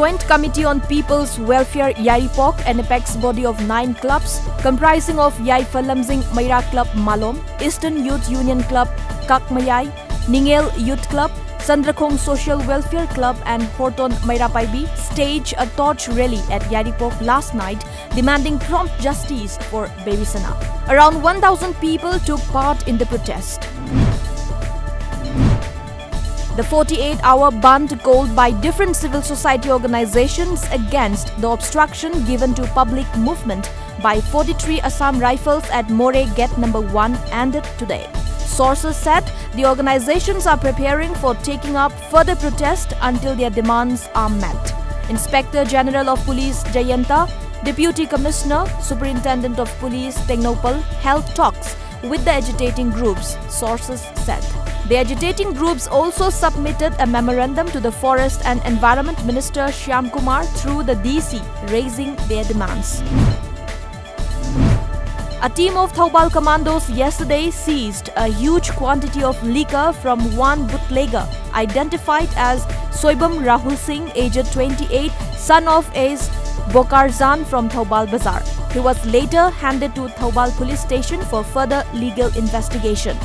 Joint Committee on People's Welfare YAIRIPOK, an apex body of 9 clubs comprising of Yaifa Lamjing Maira Club Malom, Eastern Youth Union Club Kakmayai, Ningel Youth Club, Sandrakhong Social Welfare Club and Horton Mairapaibi staged a torch rally at YAIRIPOK last night demanding prompt justice for BABYSANA. Around 1,000 people took part in the protest. The 48-hour band called by different civil society organizations against the obstruction given to public movement by 43 Assam Rifles at More Gate No. 1 ended today. Sources said the organizations are preparing for taking up further protest until their demands are met. Inspector General of Police Jayanta, Deputy Commissioner, Superintendent of Police Tengnopal held talks with the agitating groups, sources said. The agitating groups also submitted a memorandum to the Forest and Environment Minister Shyam Kumar through the DC, raising their demands. A team of Thoubal commandos yesterday seized a huge quantity of liquor from one bootlegger identified as Soibam Rahul Singh, aged 28, son of Ace Bokarzan from Thoubal Bazar. He was later handed to Thoubal police station for further legal investigation.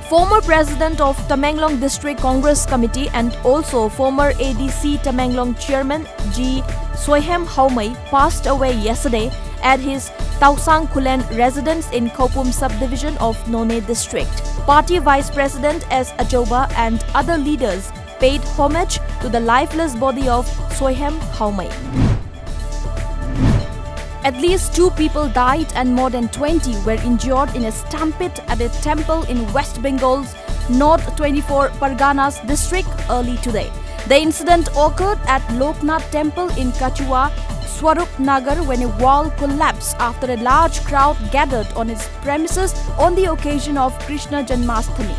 Former President of Tamenglong District Congress Committee and also former ADC Tamenglong Chairman G. Soihem Haumai passed away yesterday at his Tausang Kulen residence in Khopum subdivision of None District. Party Vice President S. Achoba and other leaders paid homage to the lifeless body of Soihem Haumai. At least 2 people died and more than 20 were injured in a stampede at a temple in West Bengal's North 24 Parganas district early today. The incident occurred at Loknath Temple in Kachua, Swarup Nagar when a wall collapsed after a large crowd gathered on its premises on the occasion of Krishna Janmasthami.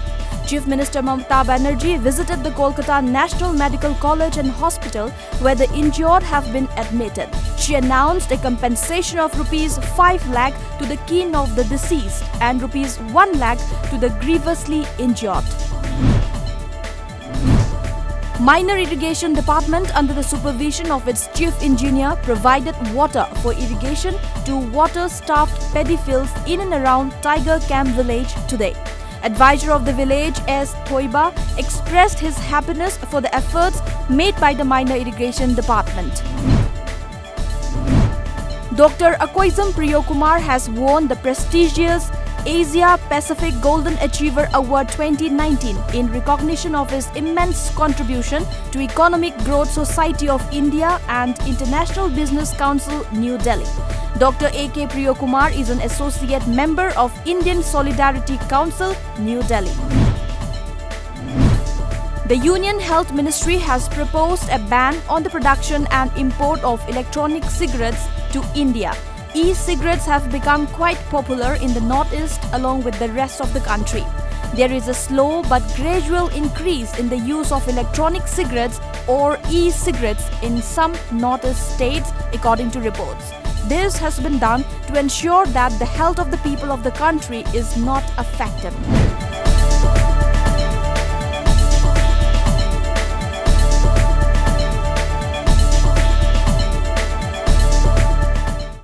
Chief Minister Mamata Banerjee visited the Kolkata National Medical College and Hospital where the injured have been admitted. She announced a compensation of Rs 5 lakh to the kin of the deceased and Rs 1 lakh to the grievously injured. Minor Irrigation Department under the supervision of its chief engineer provided water for irrigation to water-starved paddy fields in and around Tiger Camp village today. Advisor of the village S. Thoiba expressed his happiness for the efforts made by the Minor Irrigation Department. Dr. Akoizam PRIYOKUMAR has won the prestigious Asia Pacific Golden Achiever Award 2019 in recognition of his immense contribution to Economic Growth Society of India and International Business Council, New Delhi. Dr. A.K. PRIYOKUMAR is an associate member of Indian Solidarity Council, New Delhi. The Union Health Ministry has proposed a ban on the production and import of electronic cigarettes to India. E-cigarettes have become quite popular in the northeast along with the rest of the country. There is a slow but gradual increase in the use of electronic cigarettes or e-cigarettes in some northeast states, according to reports. This has been done to ensure that the health of the people of the country is not affected.